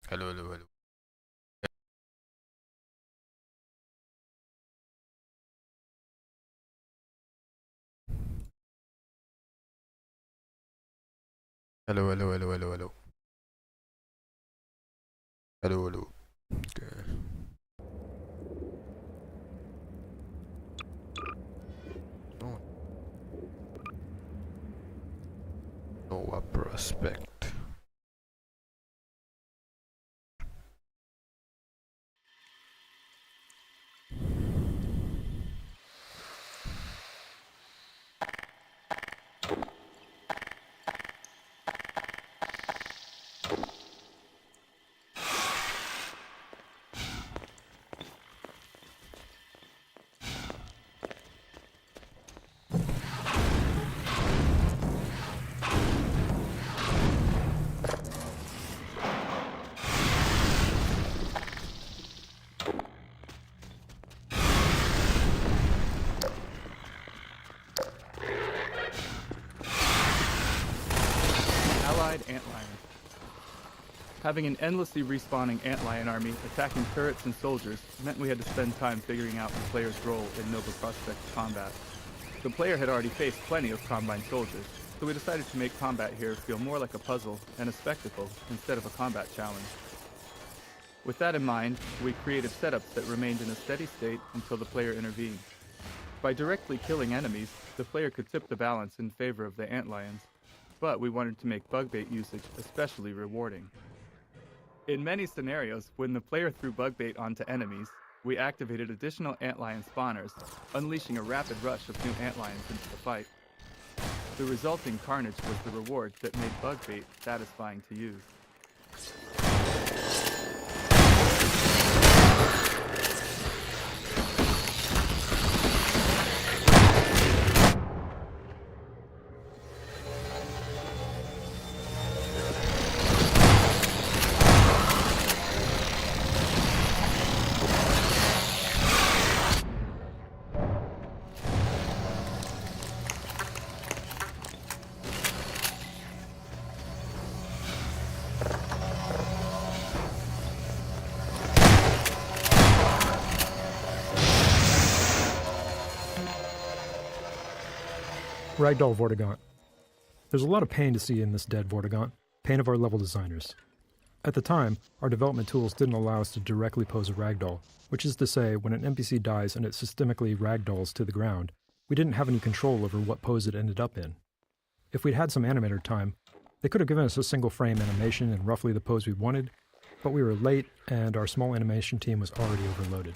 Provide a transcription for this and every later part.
Hello, hello, hello. Hello, hello, hello, hello, hello. Hello, hello. Okay. No, no a prospect. Allied antlions. Having an endlessly respawning antlion army attacking turrets and soldiers meant we had to spend time figuring out the player's role in Nova Prospect's combat. The player had already faced plenty of Combine soldiers, so we decided to make combat here feel more like a puzzle and a spectacle instead of a combat challenge. With that in mind, we created setups that remained in a steady state until the player intervened. By directly killing enemies, the player could tip the balance in favor of the antlions, but we wanted to make bug bait usage especially rewarding. In many scenarios, when the player threw bug bait onto enemies, we activated additional antlion spawners, unleashing a rapid rush of new antlions into the fight. The resulting carnage was the reward that made bug bait satisfying to use. Ragdoll Vortigaunt. There's a lot of pain to see in this dead Vortigaunt, pain of our level designers. At the time, our development tools didn't allow us to directly pose a ragdoll, which is to say, when an NPC dies and it systemically ragdolls to the ground, we didn't have any control over what pose it ended up in. If we'd had some animator time, they could have given us a single frame animation and roughly the pose we wanted, but we were late and our small animation team was already overloaded.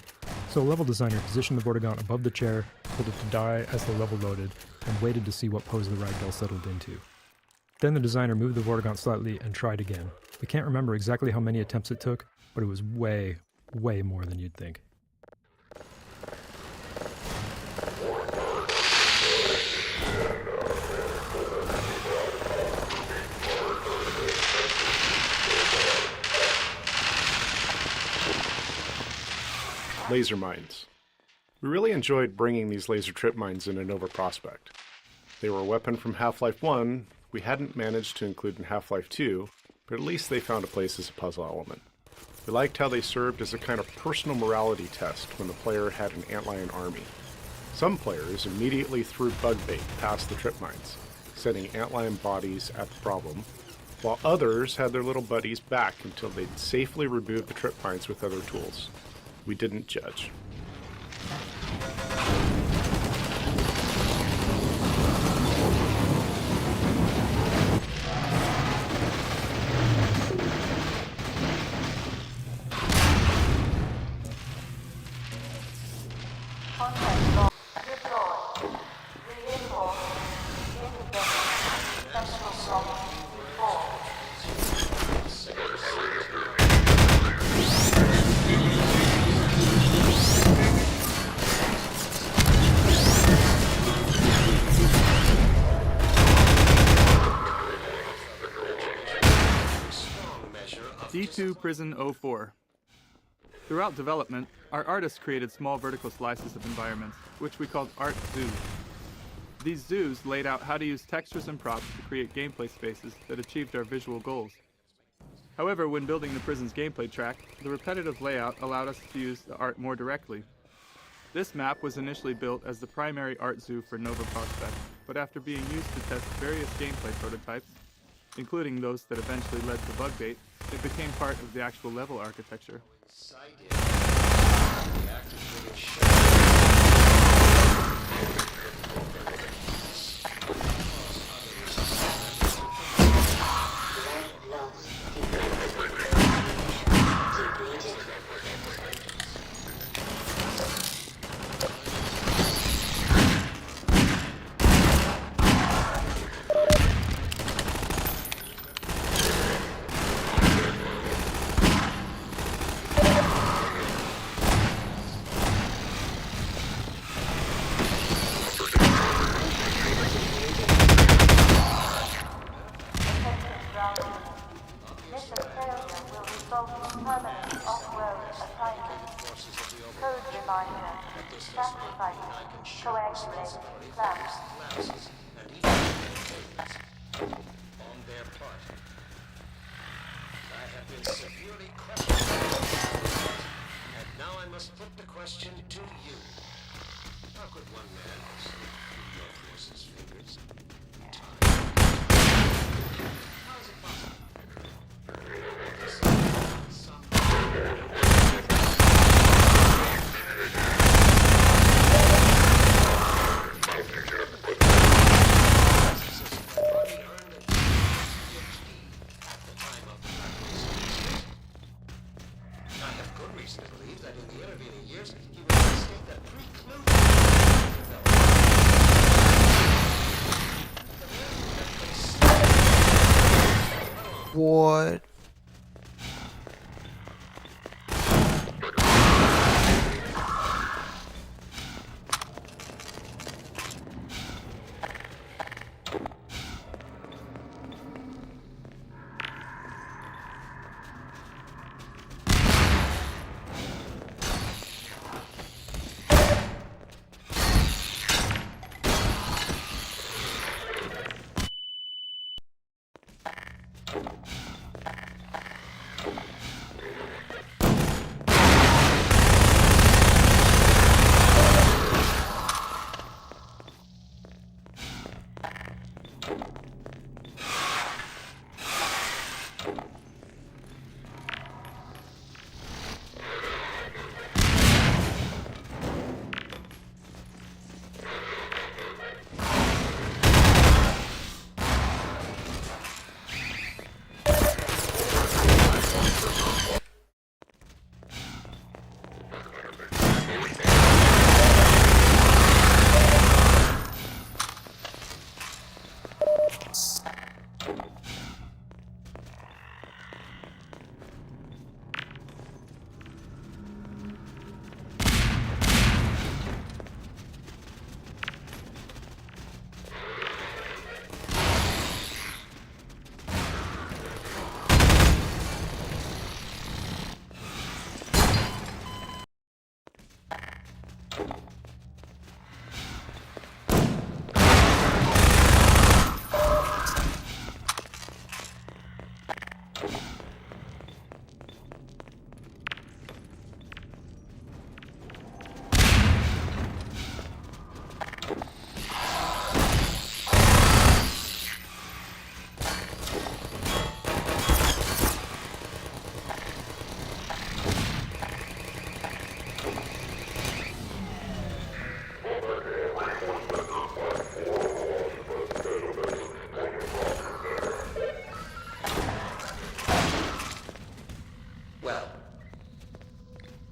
So a level designer positioned the Vortigaunt above the chair, told it to die as the level loaded, and waited to see what pose the ragdoll settled into. Then the designer moved the Vortigaunt slightly and tried again. We can't remember exactly how many attempts it took, but it was way, way more than you'd think. Laser mines. We really enjoyed bringing these laser trip mines into Nova Prospect. They were a weapon from Half-Life 1 we hadn't managed to include in Half-Life 2, but at least they found a place as a puzzle element. We liked how they served as a kind of personal morality test when the player had an antlion army. Some players immediately threw bug bait past the trip mines, setting antlion bodies at the problem, while others had their little buddies back until they'd safely removed the trip mines with other tools. We didn't judge. D2 Prison 04. Throughout development, our artists created small vertical slices of environments, which we called art zoos. These zoos laid out how to use textures and props to create gameplay spaces that achieved our visual goals. However, when building the prison's gameplay track, the repetitive layout allowed us to use the art more directly. This map was initially built as the primary art zoo for Nova Prospekt, but after being used to test various gameplay prototypes, including those that eventually led to Bugbait, it became part of the actual level architecture. Put the question to you. How could one man slip through your force's fingers? How is it possible? I have good reason to believe that in the intervening years, he would have escaped that preclude. What?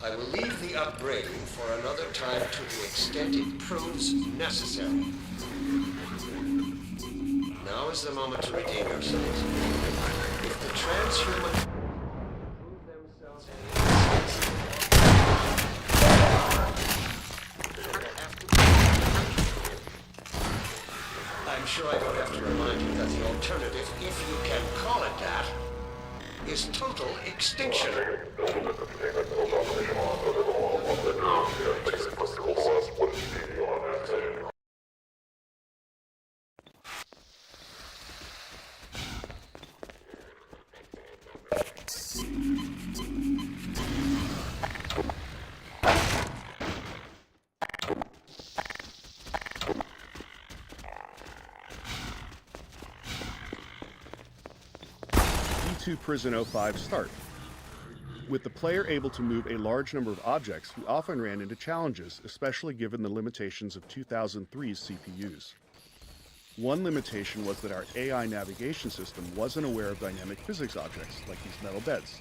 I will leave the upgrading for another time to the extent it proves necessary. Now is the moment to redeem yourselves. If the transhuman prove themselves I'm sure I don't have to remind you that the alternative, if you can call it that, is total extinction. D2 Prison 05 start. With the player able to move a large number of objects, we often ran into challenges, especially given the limitations of 2003's CPUs. One limitation was that our AI navigation system wasn't aware of dynamic physics objects, like these metal beds.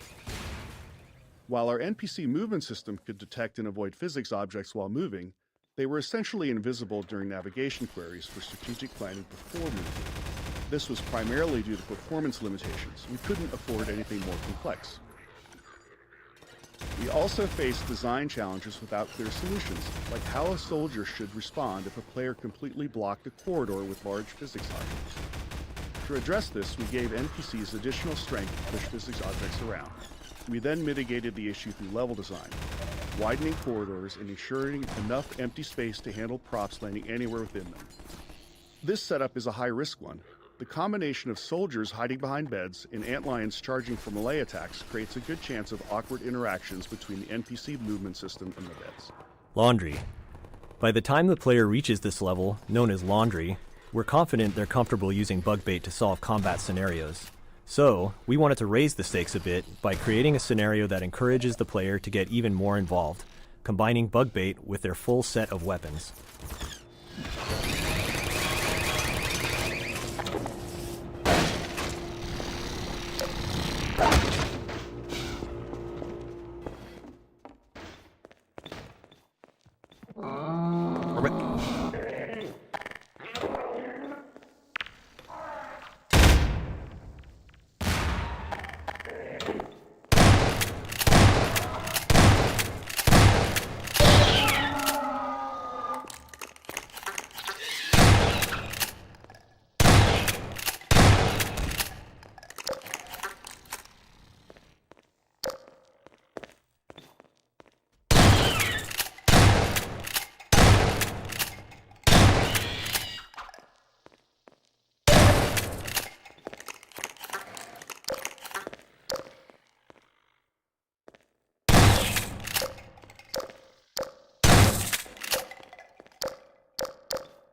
While our NPC movement system could detect and avoid physics objects while moving, they were essentially invisible during navigation queries for strategic planning before movement. This was primarily due to performance limitations. We couldn't afford anything more complex. We also faced design challenges without clear solutions, like how a soldier should respond if a player completely blocked a corridor with large physics objects. To address this, we gave NPCs additional strength to push physics objects around. We then mitigated the issue through level design, widening corridors and ensuring enough empty space to handle props landing anywhere within them. This setup is a high-risk one. The combination of soldiers hiding behind beds and antlions charging for melee attacks creates a good chance of awkward interactions between the NPC movement system and the beds. Laundry. By the time the player reaches this level, known as Laundry, we're confident they're comfortable using bug bait to solve combat scenarios. So, we wanted to raise the stakes a bit by creating a scenario that encourages the player to get even more involved, combining bug bait with their full set of weapons.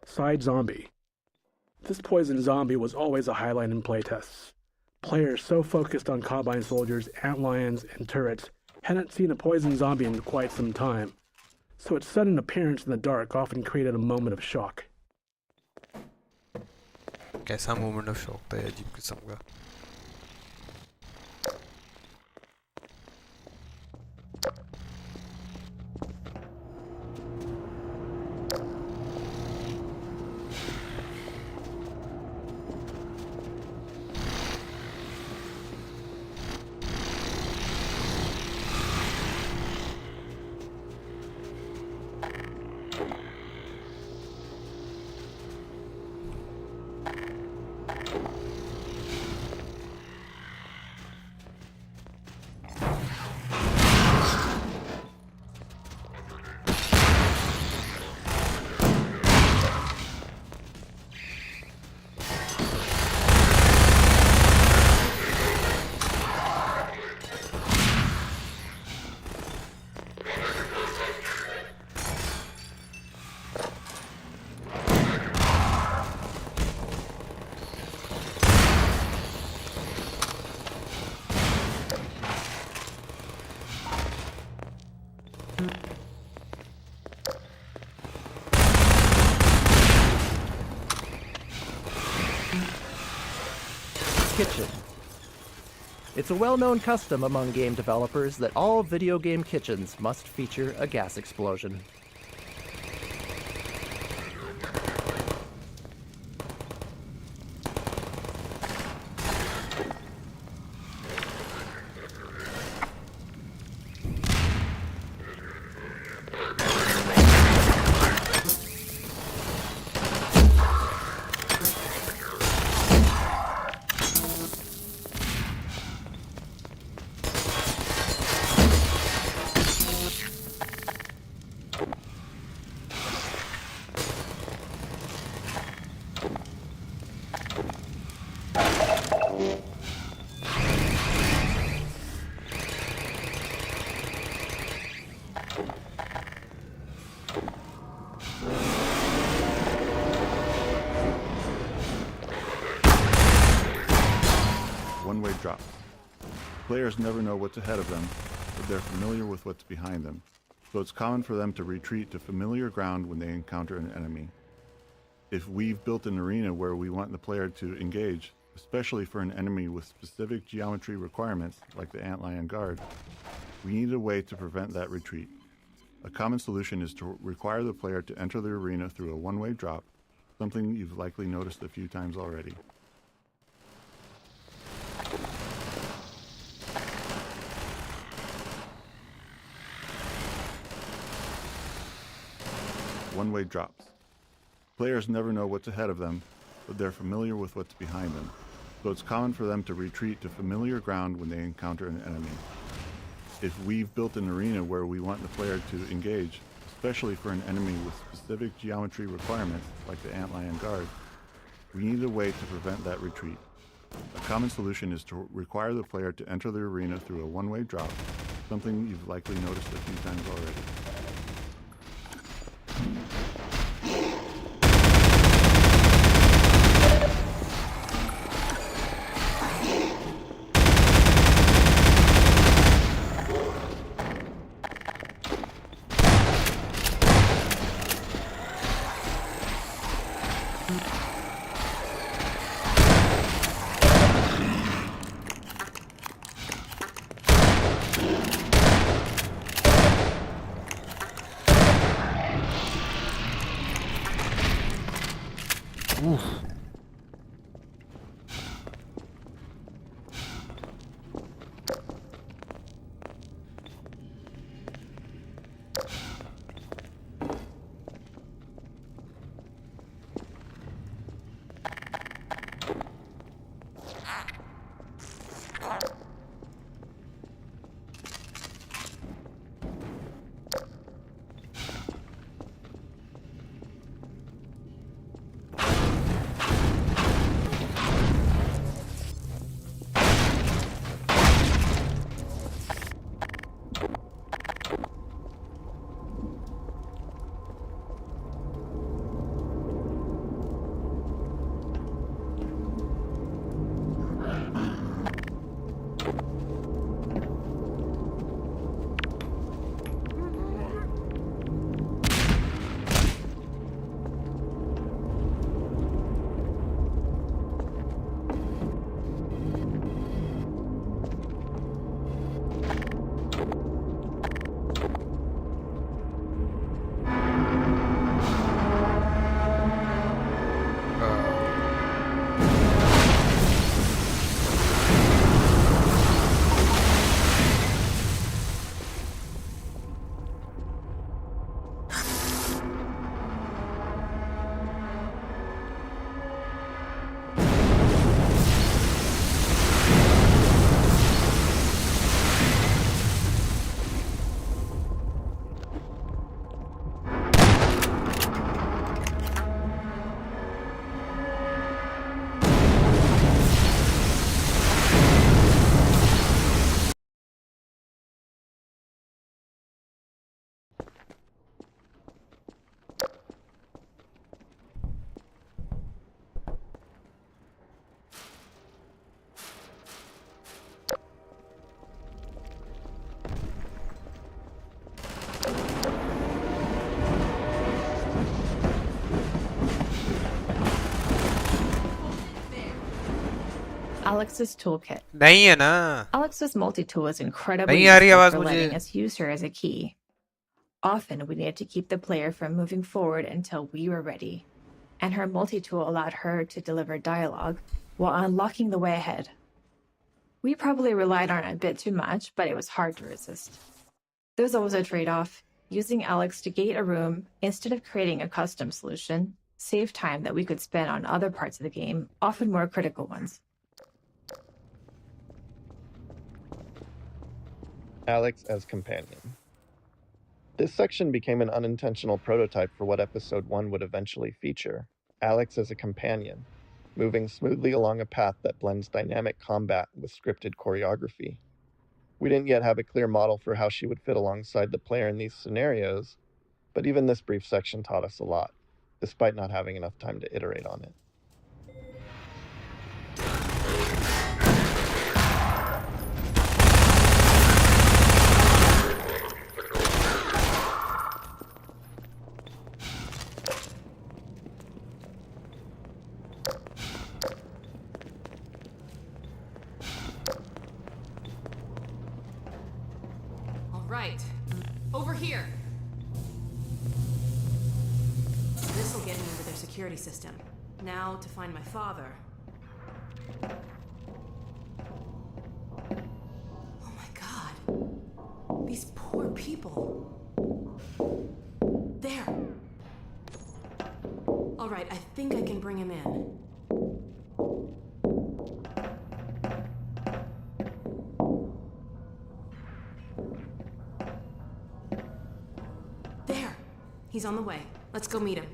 Side Zombie. This poison zombie was always a highlight in playtests. Players so focused on Combine soldiers, antlions, and turrets hadn't seen a poison zombie in quite some time, so its sudden appearance in the dark often created a moment of shock. कैसा moment of shock था ये अजीब किस्म का. Kitchen. It's a well-known custom among game developers that all video game kitchens must feature a gas explosion. drops. Players never know what's ahead of them, but they're familiar with what's behind them, so it's common for them to retreat to familiar ground when they encounter an enemy. If we've built an arena where we want the player to engage, especially for an enemy with specific geometry requirements like the antlion guard, we need a way to prevent that retreat. A common solution is to require the player to enter the arena through a one-way drop, something you've likely noticed a few times already. One-way drops. Players never know what's ahead of them, but they're familiar with what's behind them, so it's common for them to retreat to familiar ground when they encounter an enemy. If we've built an arena where we want the player to engage, especially for an enemy with specific geometry requirements like the antlion guard, we need a way to prevent that retreat. A common solution is to require the player to enter the arena through a one-way drop, something you've likely noticed a few times already. Alex's toolkit. नहीं है ना. Alex's multi-tool is incredibly नहीं आ रही useful आवाज for मुझे. letting us use her as a key. Often we needed to keep the player from moving forward until we were ready, and her multi-tool allowed her to deliver dialogue while unlocking the way ahead. We probably relied on it a bit too much, but it was hard to resist. There's always a trade-off. Using Alex to gate a room instead of creating a custom solution saved time that we could spend on other parts of the game, often more critical ones. Alex as companion. This section became an unintentional prototype for what Episode 1 would eventually feature, Alex as a companion, moving smoothly along a path that blends dynamic combat with scripted choreography. We didn't yet have a clear model for how she would fit alongside the player in these scenarios, but even this brief section taught us a lot, despite not having enough time to iterate on it. security system. Now to find my father. Oh my god. These poor people. There. All right, I think I can bring him in. There. He's on the way. Let's go meet him.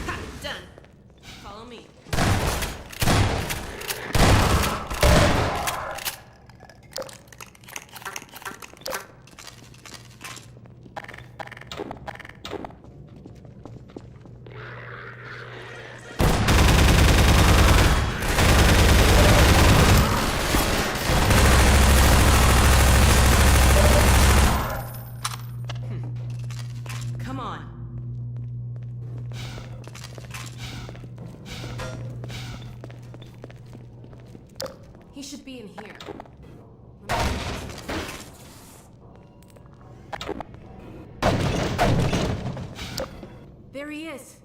Ha! Done. Follow me. Come on. He should be in here. There he is.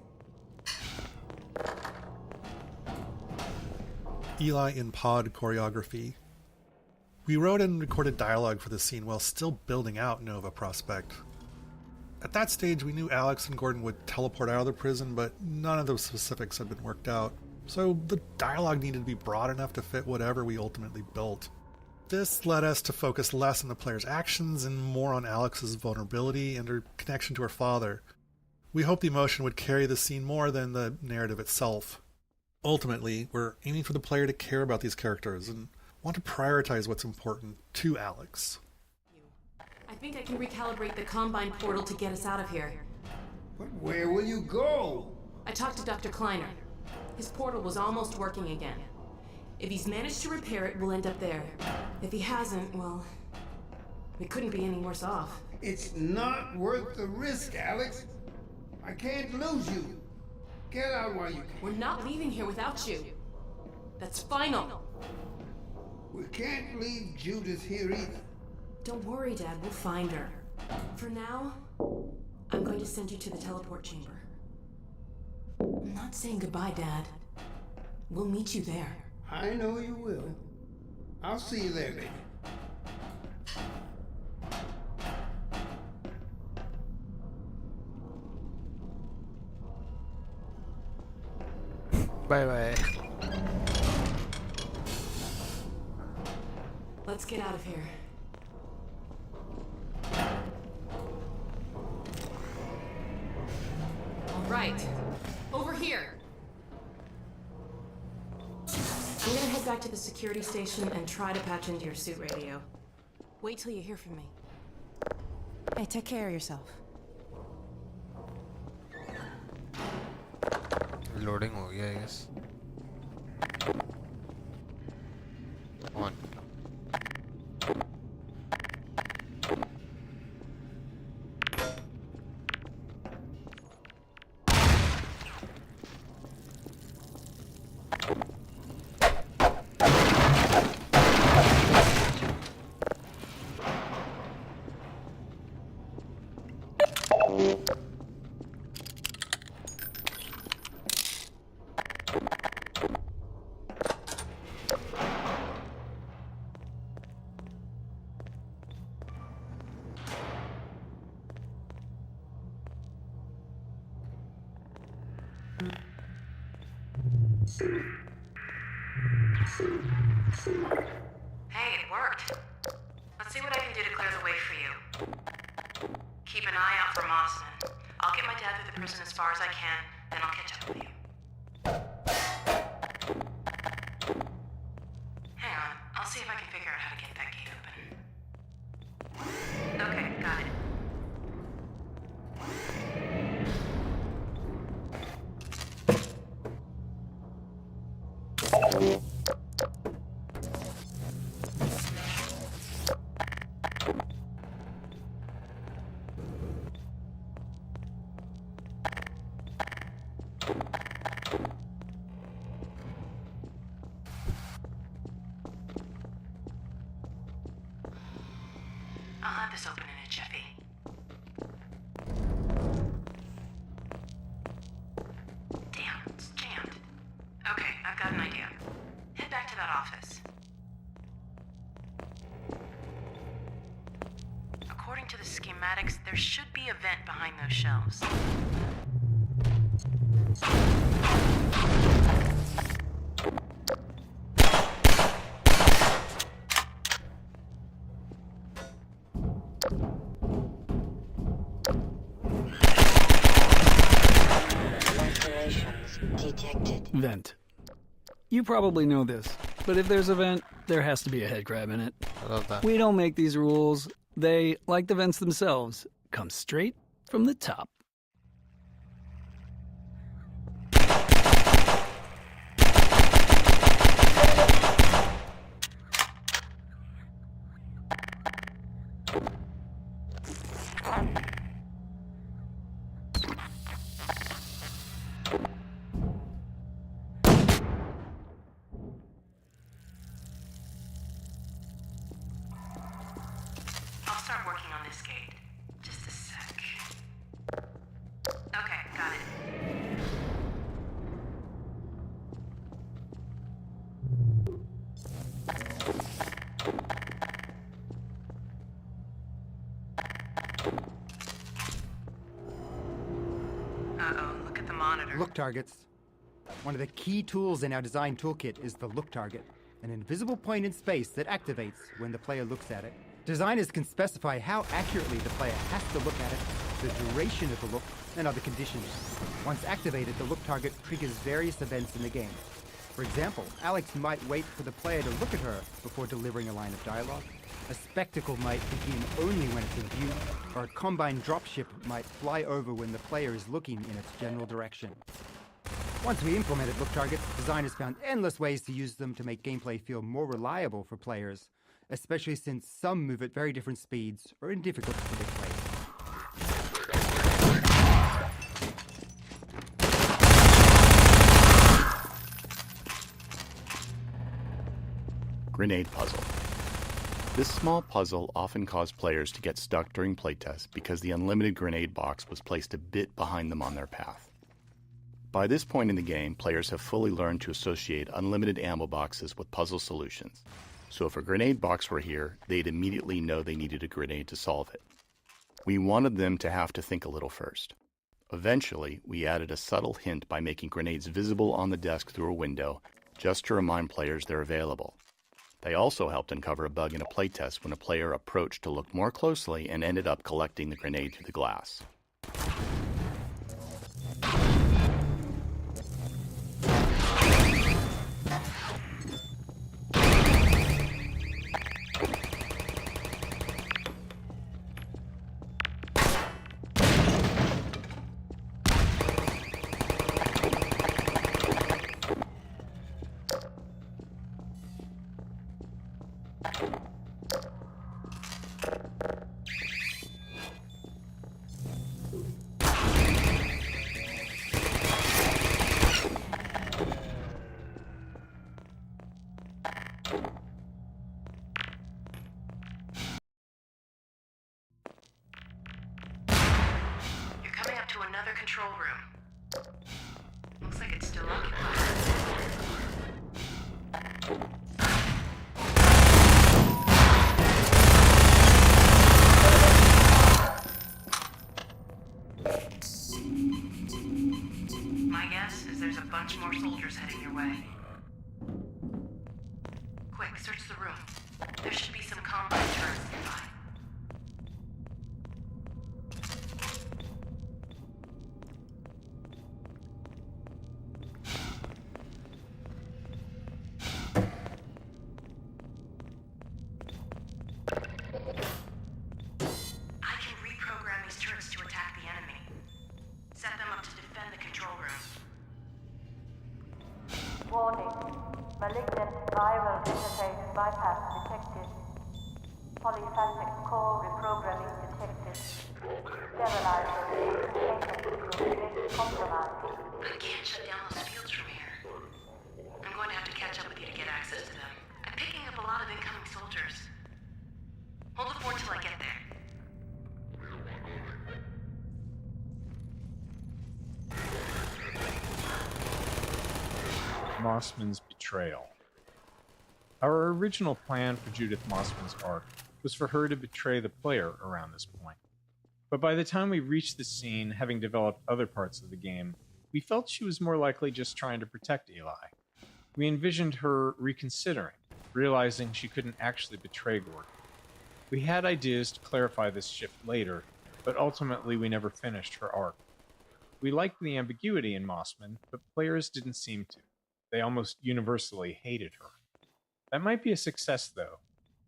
Eli in pod choreography. We wrote and recorded dialogue for the scene while still building out Nova Prospect. At that stage, we knew Alex and Gordon would teleport out of the prison, but none of those specifics had been worked out, so the dialogue needed to be broad enough to fit whatever we ultimately built. This led us to focus less on the player's actions and more on Alex's vulnerability and her connection to her father. We hoped the emotion would carry the scene more than the narrative itself. Ultimately, we're aiming for the player to care about these characters and want to prioritize what's important to Alex. I think I can recalibrate the Combine portal to get us out of here. But where will you go? I talked to Dr. Kleiner. His portal was almost working again. If he's managed to repair it, we'll end up there. If he hasn't, well, we couldn't be any worse off. It's not worth the risk, Alex. I can't lose you. Get out while you can. We're not leaving here without you. That's final. We can't leave Judith here either. Don't worry, Dad. We'll find her. For now, I'm going to send you to the teleport chamber. I'm not saying goodbye, Dad. We'll meet you there. I know you will. I'll see you there, lady. Bye-bye. Let's get out of here. All right. Over here. I'm gonna head back to the security station and try to patch into your suit radio. Wait till you hear from me. Hey, take care of yourself. Loading हो गया, I guess. On. Hey, it worked. Let's see what I can do to clear the way for you. Keep an eye out for Mossman. I'll get my dad through the prison as far as I can, then I'll catch up with you. Hang on, I'll see if I can figure out how to get that gate open. Okay, got it. I'll have this open in a jiffy. Damn, it's jammed. Okay, I've got an idea. Head back to that office. According to the schematics, there should be a vent behind those shelves. Vent. You probably know this, but if there's a vent, there has to be a head crab in it. I love that. We don't make these rules. They, like the vents themselves, come straight from the top. I'll start working on this gate. Just a sec. Okay, got it. Uh-oh, look at the monitor. Look targets. One of the key tools in our design toolkit is the look target, an invisible point in space that activates when the player looks at it. Designers can specify how accurately the player has to look at it, the duration of the look, and other conditions. Once activated, the look target triggers various events in the game. For example, Alex might wait for the player to look at her before delivering a line of dialogue. A spectacle might begin only when it's in view, or a combine dropship might fly over when the player is looking in its general direction. Once we implemented look targets, designers found endless ways to use them to make gameplay feel more reliable for players, especially since some move at very different speeds or in difficult to predict ways. Grenade puzzle. This small puzzle often caused players to get stuck during playtests because the unlimited grenade box was placed a bit behind them on their path. By this point in the game, players have fully learned to associate unlimited ammo boxes with puzzle solutions. So if a grenade box were here, they'd immediately know they needed a grenade to solve it. We wanted them to have to think a little first. Eventually, we added a subtle hint by making grenades visible on the desk through a window, just to remind players they're available. They also helped uncover a bug in a playtest when a player approached to look more closely and ended up collecting the grenade through the glass. You're coming up to another control room. Looks like it's still occupied. My guess is there's a bunch more soldiers heading your way. Quick, search the room. There should be some combine turrets nearby. I can reprogram these turrets to attack the enemy. Set them up to defend the control room. Warning. Malignant viral interface bypass detected. Polyphasic core reprogramming detected. Sterilizer containment compromised. I can't shut down those fields from here. I'm going to have to catch up with you to get access to them. I'm picking up a lot of incoming soldiers. Hold the fort till I get there. Mossman's betrayal. Our original plan for Judith Mossman's arc was for her to betray the player around this point. But by the time we reached the scene, having developed other parts of the game, we felt she was more likely just trying to protect Eli. We envisioned her reconsidering, realizing she couldn't actually betray Gordon. We had ideas to clarify this shift later, but ultimately we never finished her arc. We liked the ambiguity in Mossman, but players didn't seem to. They almost universally hated her. That might be a success, though.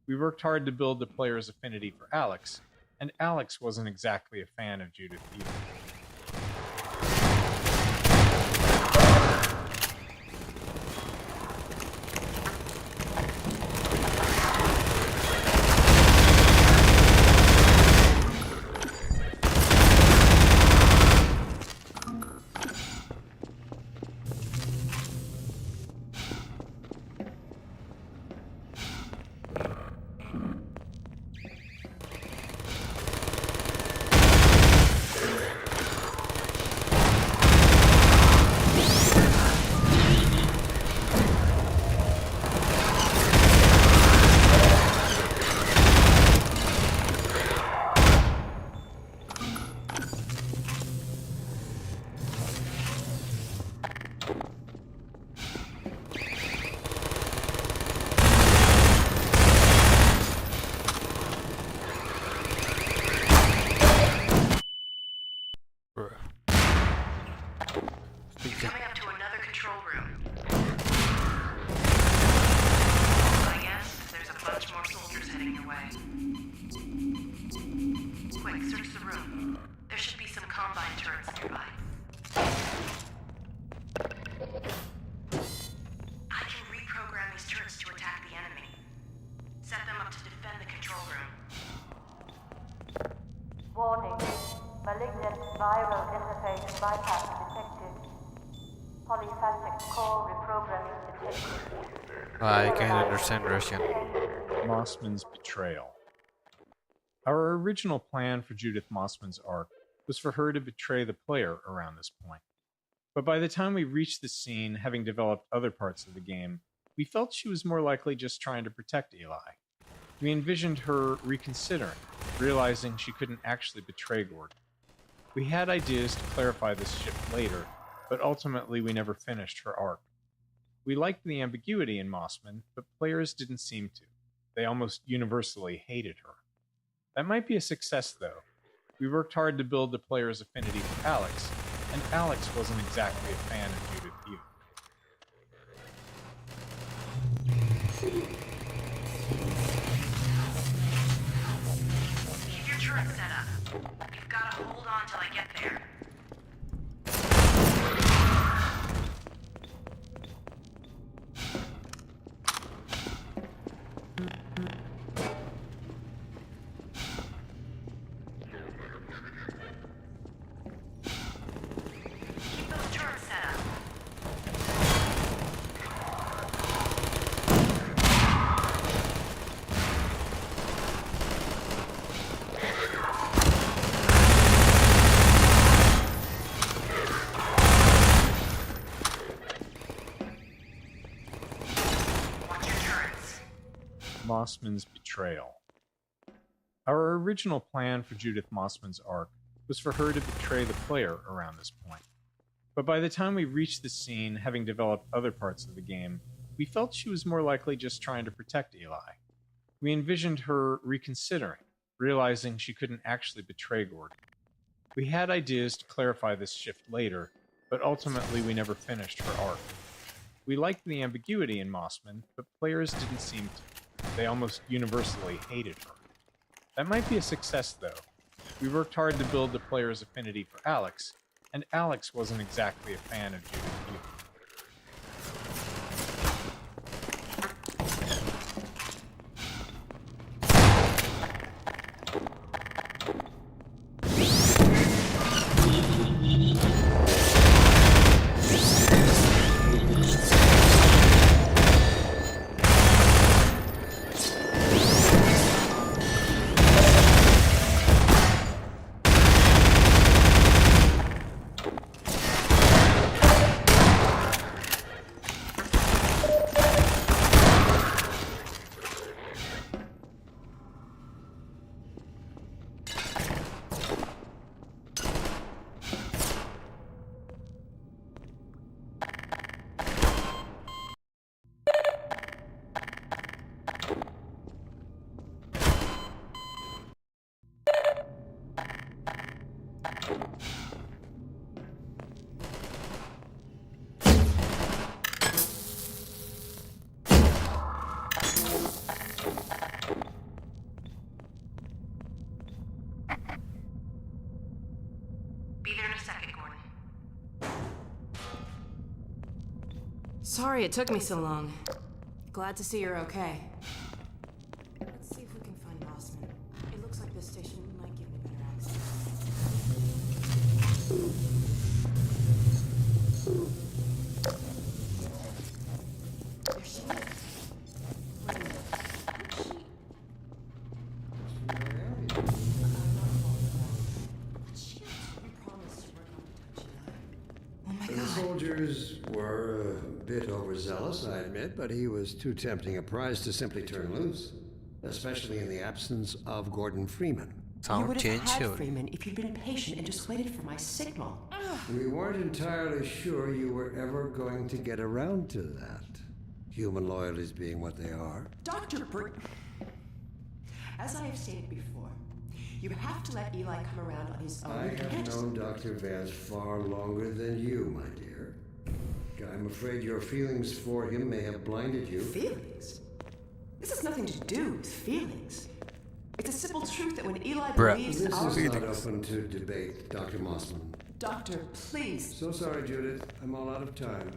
We worked hard to build the player's affinity for Alex, and Alex wasn't exactly a fan of Judith either. Coming up to another control room. I guess there's a bunch more soldiers heading your way. Quick, search the room. There should be some combine turrets nearby. I can reprogram these turrets to attack the enemy. Set them up to defend the control room. Warning. Malignant viral interface bypass detected. Polyphasic core reprogramming detected. I can't understand Russian. Mossman's betrayal. Our original plan for Judith Mossman's arc was for her to betray the player around this point. But by the time we reached the scene, having developed other parts of the game, we felt she was more likely just trying to protect Eli. We envisioned her reconsidering, realizing she couldn't actually betray Gordon. We had ideas to clarify this shift later, but ultimately we never finished her arc. We liked the ambiguity in Mossman, but players didn't seem to. They almost universally hated her. That might be a success, though. We worked hard to build the player's affinity for Alex, and Alex wasn't exactly a fan of Judith either. Keep your turret set up. You've got to hold on till I get there. Keep those turrets set up. Mossman's betrayal. Our original plan for Judith Mossman's arc was for her to betray the player around this point. But by the time we reached the scene, having developed other parts of the game, we felt she was more likely just trying to protect Eli. We envisioned her reconsidering, realizing she couldn't actually betray Gordon. We had ideas to clarify this shift later, but ultimately we never finished her arc. We liked the ambiguity in Mossman, but players didn't seem to. They almost universally hated her. That might be a success, though. We worked hard to build the player's affinity for Alex, and Alex wasn't exactly a fan of Judith either. Sorry it took me so long. Glad to see you're okay. Let's see if we can find Mossman. It looks like this station might give me better access. There she is. Wait a minute. The soldiers were a bit overzealous, I admit, but he was too tempting a prize to simply turn loose, especially in the absence of Gordon Freeman. Sound You would have change had here. Freeman if you'd been patient and just waited for my signal. We weren't entirely sure you were ever going to get around to that. Human loyalties being what they are. Dr. As I have stated before, you have to let Eli come around on his own. I have known Dr. Vance far longer than you, my dear. I'm afraid your feelings for him may have blinded you. Feelings? This has nothing to do with feelings. It's a simple truth that when Eli Bruh. believes This our... is not open to debate, Dr. Mossman. Doctor, please. So sorry, Judith. I'm all out of time.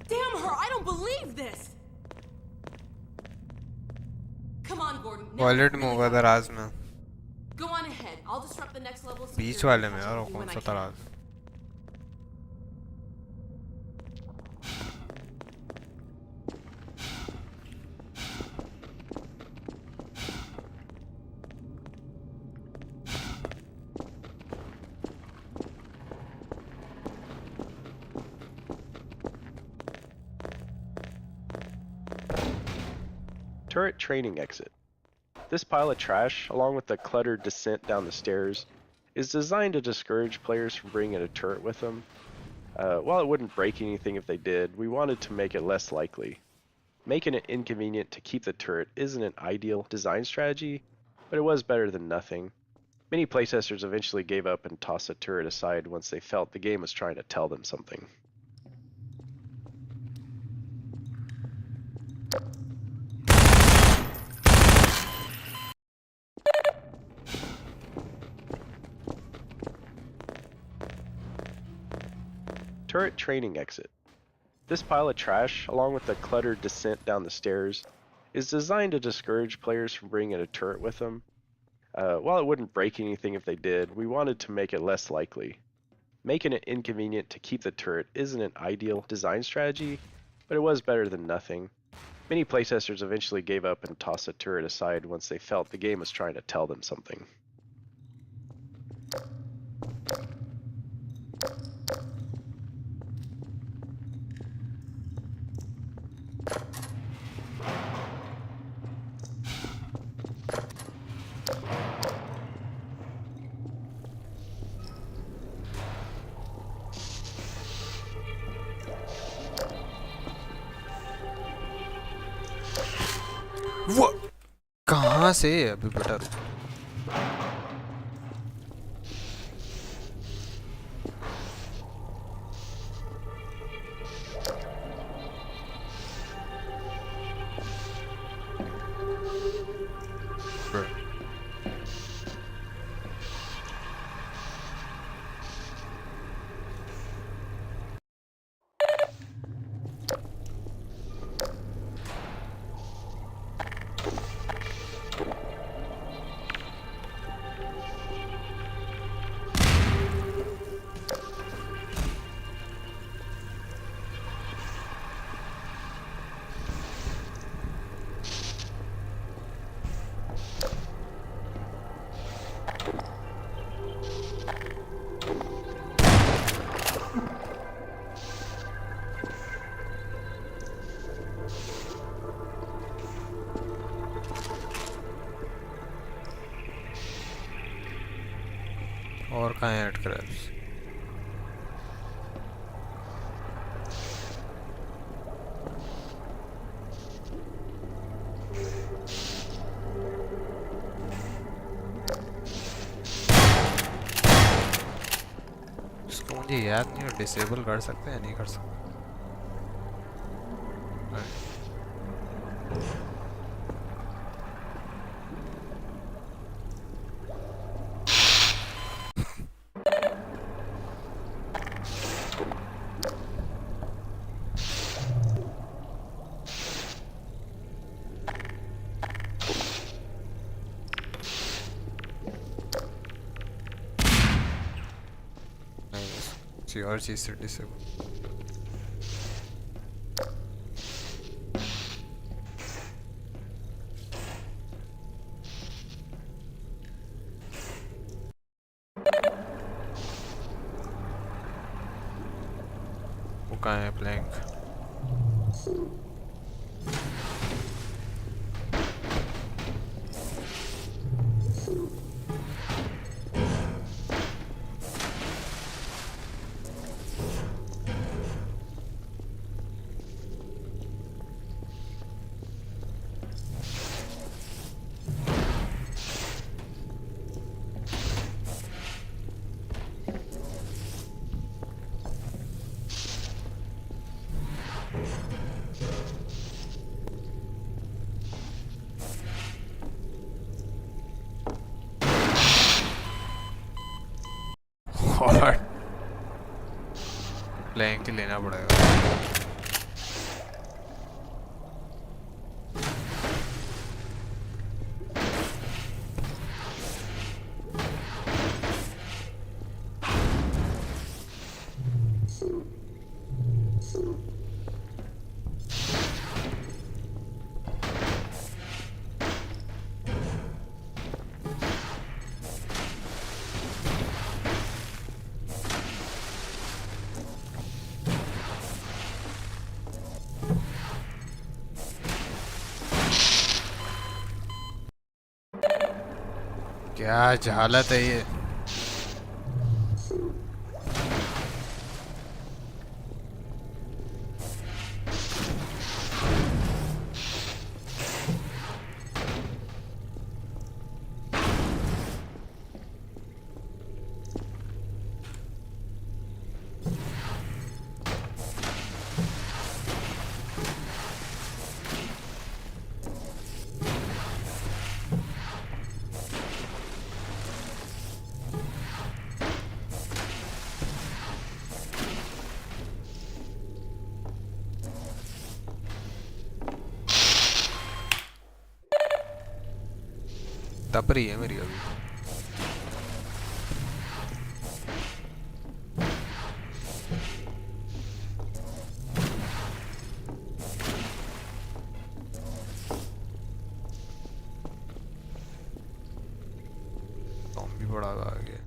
Damn her! I don't believe this! Come on, Gordon. Wallet में होगा दराज में Go on ahead. I'll disrupt the next level of beach security वाले and में catch यार up वो with you कौन when सा I can. दराज Turret training exit. This pile of trash, along with the cluttered descent down the stairs, is designed to discourage players from bringing a turret with them. While it wouldn't break anything if they did, we wanted to make it less likely. Making it inconvenient to keep the turret isn't an ideal design strategy, but it was better than nothing. Many playtesters eventually gave up and tossed the turret aside once they felt the game was trying to tell them something. Turret training exit. This pile of trash, along with the cluttered descent down the stairs, is designed to discourage players from bringing a turret with them. While it wouldn't break anything if they did, we wanted to make it less likely. Making it inconvenient to keep the turret isn't an ideal design strategy, but it was better than nothing. Many playtesters eventually gave up and tossed the turret aside once they felt the game was trying to tell them something. वो कहाँ से अभी बेटा और कहाँ add crabs इसको मुझे याद नहीं डिसेबल कर सकते हैं नहीं कर सकते किसी और चीज़ से डिसेबल। वो कहाँ है प्लैंक? और प्लैंक ही लेना पड़ेगा। क्या हालत है ये? तप रही है मेरी अभी। भी बड़ा आ गया।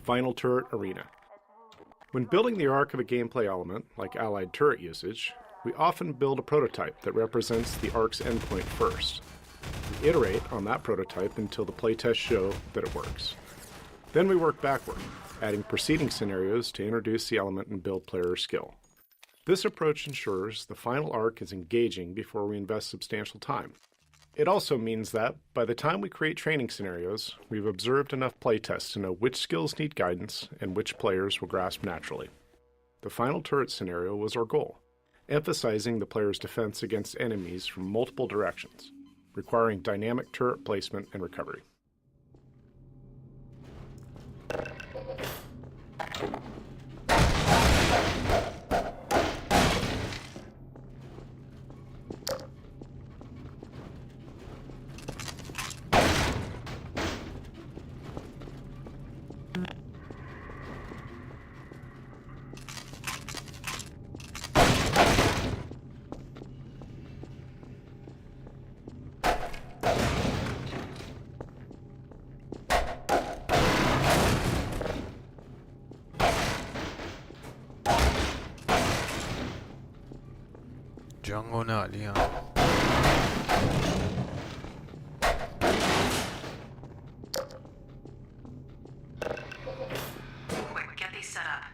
Final Turret Arena. When building the arc of a gameplay element, like allied turret usage, we often build a prototype that represents the arc's endpoint first. We iterate on that prototype until the playtests show that it works. Then we work backward, adding preceding scenarios to introduce the element and build player skill. This approach ensures the final arc is engaging before we invest substantial time. It also means that, by the time we create training scenarios, we've observed enough playtests to know which skills need guidance and which players will grasp naturally. The final turret scenario was our goal, emphasizing the player's defense against enemies from multiple directions, requiring dynamic turret placement and recovery. जंग होने वाली है Quick, get these set up.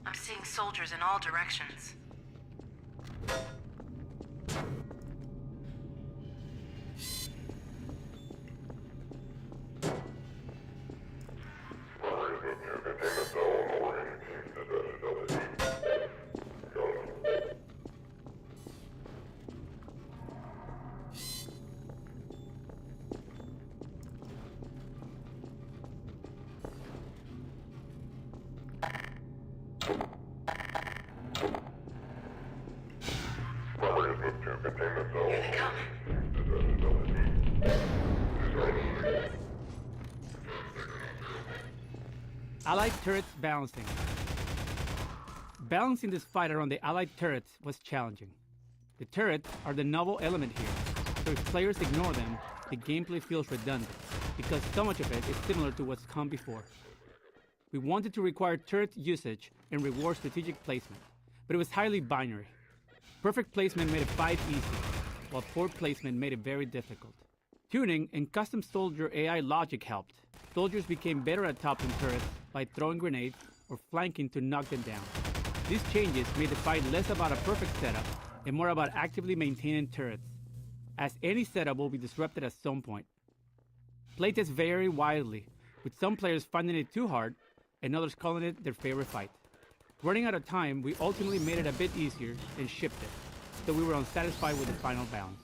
I'm seeing soldiers in all directions. Allied turrets balancing. Balancing this fight around the Allied turrets was challenging. The turrets are the novel element here, so if players ignore them, the gameplay feels redundant, because so much of it is similar to what's come before. We wanted to require turret usage and reward strategic placement, but it was highly binary. Perfect placement made a fight easy, while poor placement made it very difficult. Tuning and custom soldier AI logic helped. Soldiers became better at toppling turrets by throwing grenades or flanking to knock them down. These changes made the fight less about a perfect setup and more about actively maintaining turrets, as any setup will be disrupted at some point. Playtests vary widely, with some players finding it too hard and others calling it their favorite fight. Running out of time, we ultimately made it a bit easier and shipped it, so we were unsatisfied with the final balance.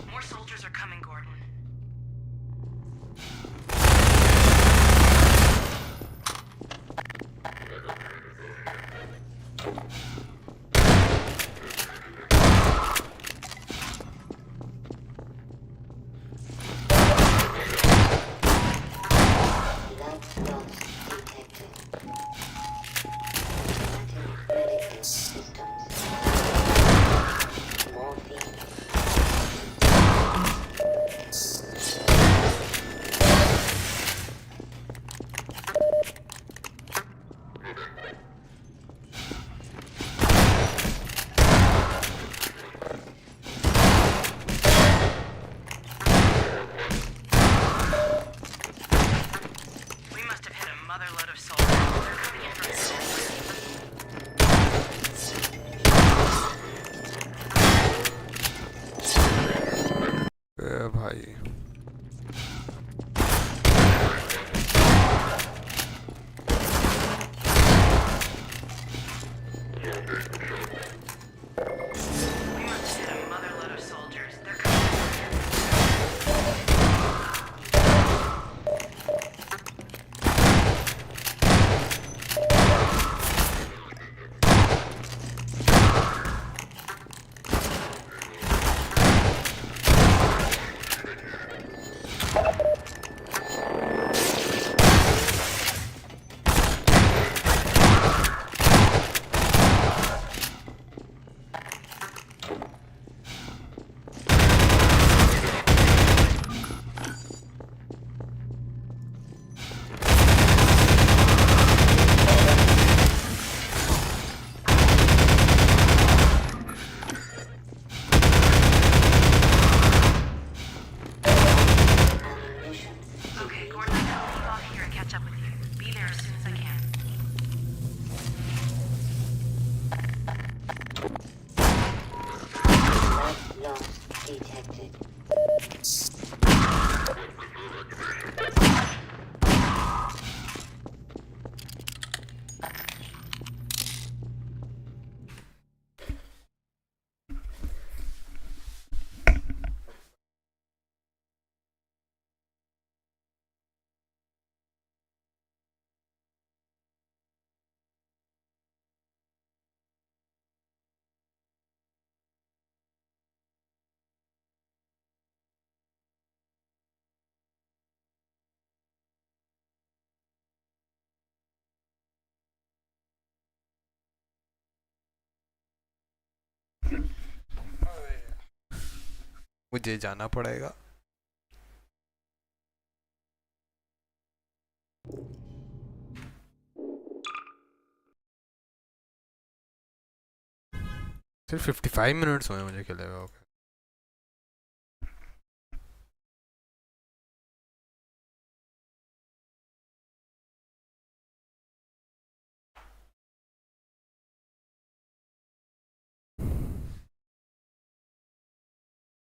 More soldiers are coming, Gordon. We must have hit a motherload of soldiers. They're coming in from भाई We must have hit a motherload of soldiers. They're coming. Loss detected. मुझे जाना पड़ेगा. सिर्फ 55 minutes हुए मुझे खेले हुए.